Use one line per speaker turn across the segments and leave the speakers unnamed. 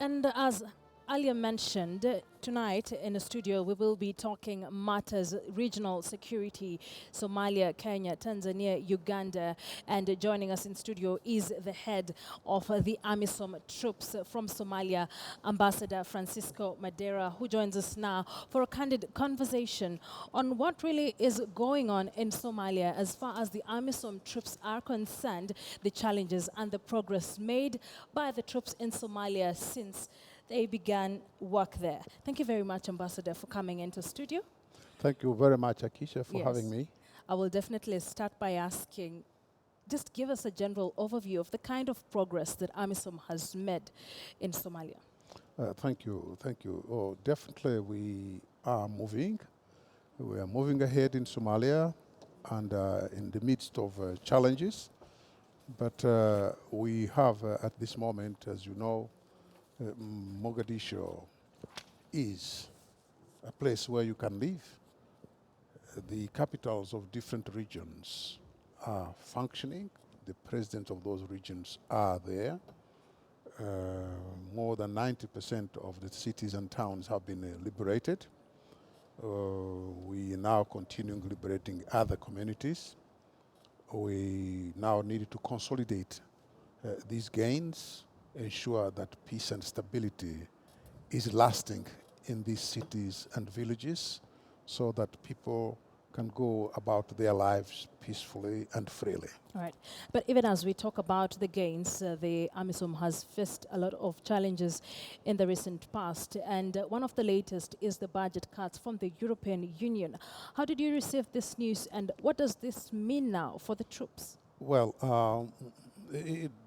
And as earlier mentioned, tonight in the studio we will be talking matters regional security, Somalia, Kenya, Tanzania, Uganda, and joining us in studio is the head of the AMISOM troops from Somalia, Ambassador Fransisco Madiera, who joins us now for a candid conversation on what really is going on in Somalia as far as the AMISOM troops are concerned, the challenges and the progress made by the troops in Somalia since they began work there. Thank you very much, Ambassador, for coming into studio.
Thank you very much, Akisha, for having me.
I will definitely start by asking, just give us a general overview of the kind of progress that AMISOM has made in Somalia.
Thank you. Oh, definitely we are moving. We are moving ahead in Somalia and in the midst of challenges. But we have at this moment, as you know, Mogadishu is a place where you can live. The capitals of different regions are functioning. The presidents of those regions are there. More than 90% of the cities and towns have been liberated. We are now continuing liberating other communities. We now need to consolidate these gains, ensure that peace and stability is lasting in these cities and villages so that people can go about their lives peacefully and freely.
All right. But even as we talk about the gains, the AMISOM has faced a lot of challenges in the recent past, and one of the latest is the budget cuts from the European Union. How did you receive this news, and what does this mean now for the troops?
Well,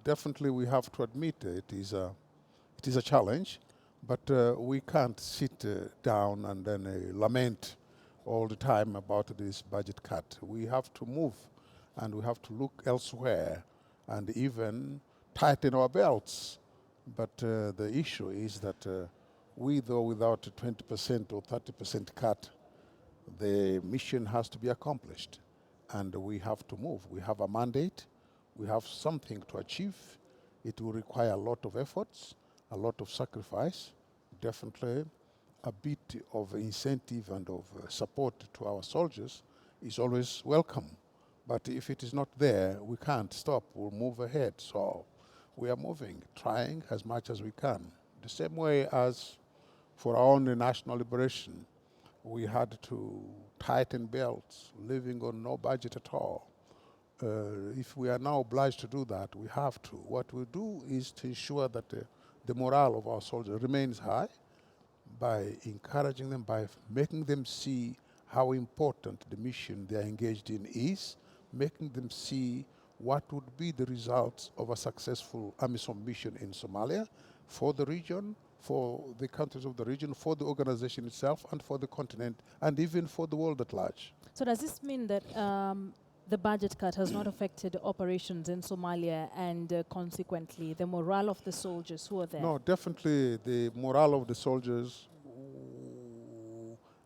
definitely we have to admit it is a challenge, but we can't sit down and then lament all the time about this budget cut. We have to move and we have to look elsewhere and even tighten our belts. But the issue is that though without a 20% or 30% cut, the mission has to be accomplished and we have to move. We have a mandate, we have something to achieve. It will require a lot of efforts, a lot of sacrifice, definitely a bit of incentive and of support to our soldiers is always welcome. But if it is not there, we can't stop, we'll move ahead. So we are moving, trying as much as we can. The same way as for our own national liberation, we had to tighten belts, living on no budget at all. If we are now obliged to do that, we have to. What we do is to ensure that the morale of our soldiers remains high by encouraging them, by making them see how important the mission they are engaged in is, making them see what would be the results of a successful AMISOM mission in Somalia for the region, for the countries of the region, for the organization itself, and for the continent, and even for the world at large.
So does this mean that the budget cut has not affected operations in Somalia and consequently the morale of the soldiers who are there?
No, definitely the morale of the soldiers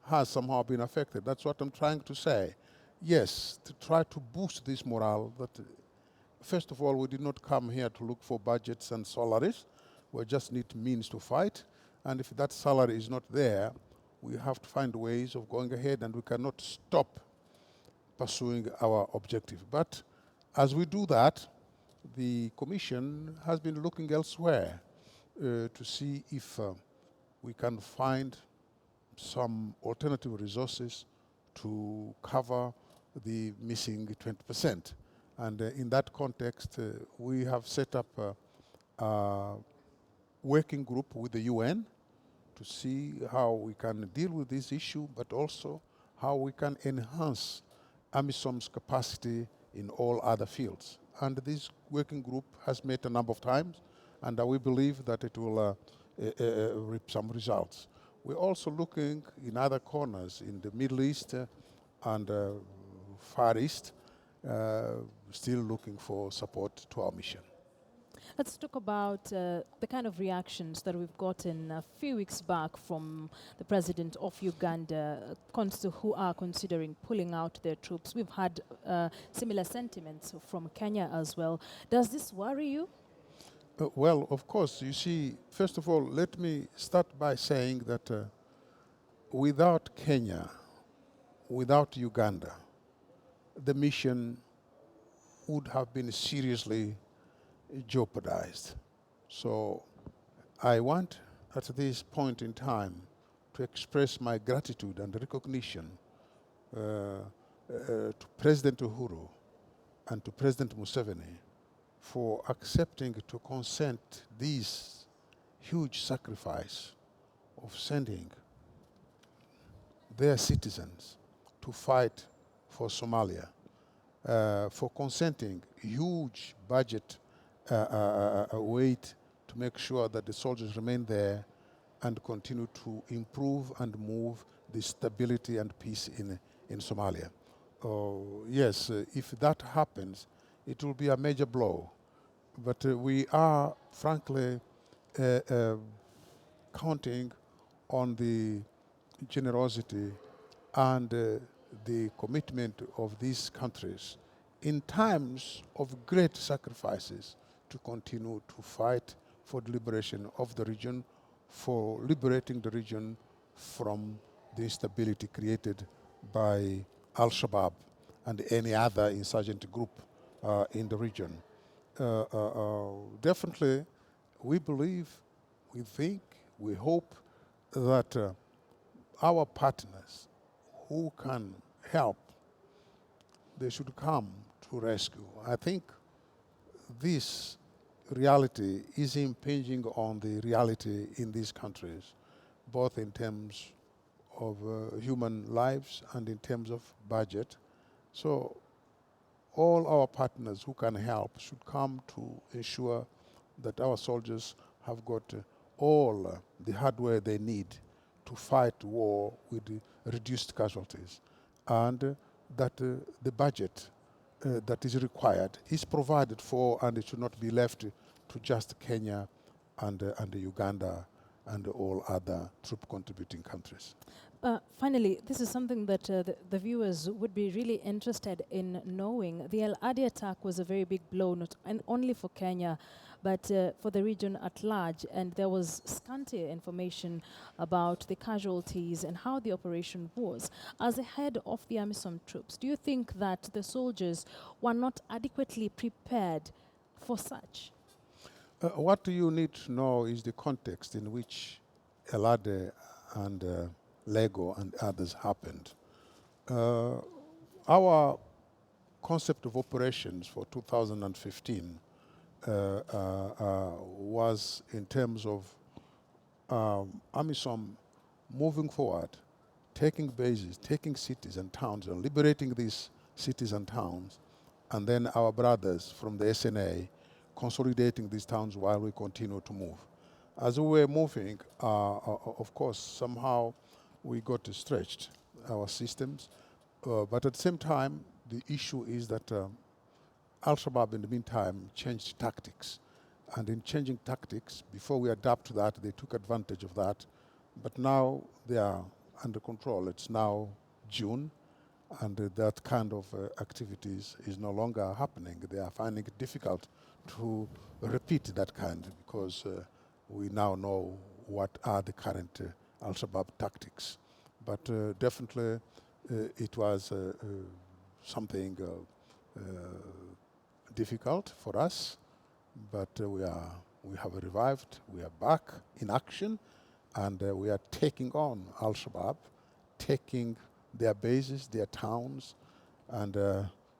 has somehow been affected. That's what I'm trying to say. Yes, to try to boost this morale, that first of all, we did not come here to look for budgets and salaries. We just need means to fight. And if that salary is not there, we have to find ways of going ahead, and we cannot stop pursuing our objective. But as we do that, the Commission has been looking elsewhere to see if we can find some alternative resources to cover the missing 20%. And in that context, we have set up a working group with the UN to see how we can deal with this issue, but also how we can enhance AMISOM's capacity in all other fields. And this working group has met a number of times, and we believe that it will reap some results. We're also looking in other corners in the Middle East and Far East, still looking for support to our mission.
Let's talk about the kind of reactions that we've gotten a few weeks back from the president of Uganda, who are considering pulling out their troops. We've had similar sentiments from Kenya as well. Does this worry you?
Well, of course, you see, first of all, let me start by saying that without Kenya, without Uganda, the mission would have been seriously jeopardized. So I want at this point in time to express my gratitude and recognition to President Uhuru and to President Museveni for accepting to consent this huge sacrifice of sending their citizens to fight for Somalia, for consenting huge budget weight to make sure that the soldiers remain there and continue to improve and move the stability and peace in Somalia. Yes, if that happens, it will be a major blow. But we are, frankly, uh, uh, counting on the generosity and the commitment of these countries in times of great sacrifices to continue to fight for the liberation of the region, for liberating the region from the instability created by Al-Shabaab and any other insurgent group in the region. Definitely, we believe, we think, we hope that our partners who can help, they should come to rescue. I think this reality is impinging on the reality in these countries, both in terms of human lives and in terms of budget. So all our partners who can help should come to ensure that our soldiers have got all the hardware they need to fight war with reduced casualties, and that the budget that is required is provided for, and it should not be left to just Kenya and Uganda and all other troop contributing countries.
Finally, this is something that the viewers would be really interested in knowing. The El Adi attack was a very big blow, not only for Kenya, but for the region at large. And there was scanty information about the casualties and how the operation was. As the head of the AMISOM troops, do you think that the soldiers were not adequately prepared for such?
What you need to know is the context in which El Adi and Lego and others happened. Our concept of operations for 2015 was in terms of AMISOM moving forward, taking bases, taking cities and towns and liberating these cities and towns, and then our brothers from the SNA consolidating these towns while we continue to move. As we were moving, of course, somehow we got stretched, our systems, but at the same time, the issue is that Al-Shabaab in the meantime changed tactics. And in changing tactics, before we adapt to that, they took advantage of that. But now they are under control. It's now June, and that kind of activities is no longer happening. They are finding it difficult to repeat that kind because we now know what are the current Al-Shabaab tactics. But definitely it was something difficult for us, but we have revived, we are back in action, and we are taking on Al-Shabaab, taking their bases, their towns, and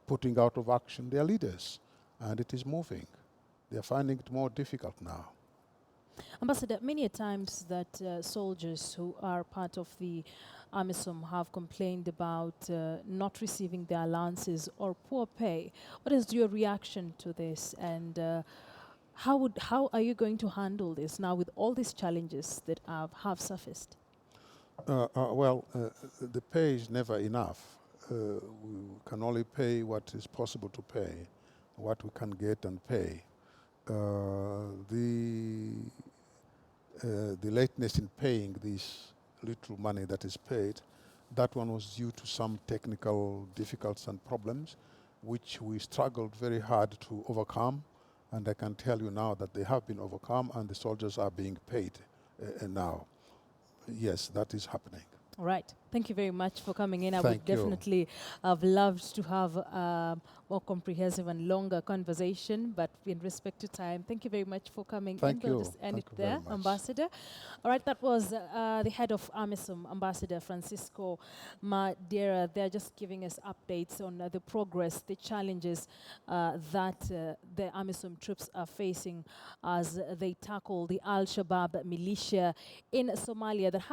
putting out of action their leaders. And it is moving. They are finding it more difficult now.
Ambassador, many a times that soldiers who are part of the AMISOM have complained about not receiving their allowances or poor pay. What is your reaction to this, and how are you going to handle this now with all these challenges that have surfaced?
Well, the pay is never enough. We can only pay what is possible to pay, what we can get and pay. The lateness in paying this little money that is paid, that one was due to some technical difficulties and problems, which we struggled very hard to overcome, And I can tell you now that they have been overcome and the soldiers are being paid now. Yes, that is happening.
All right. Thank you very much for coming in. I would
Thank you.
definitely have loved to have a more comprehensive and longer conversation, but in respect to time, thank you very much for coming
Thank
in. We'll
you.
just end
Thank
it
you very
there,
much.
Ambassador. All right, that was the head of AMISOM, Ambassador Fransisco Madiera. They're just giving us updates on the progress, the challenges that the AMISOM troops are facing as they tackle the Al-Shabaab militia in Somalia that has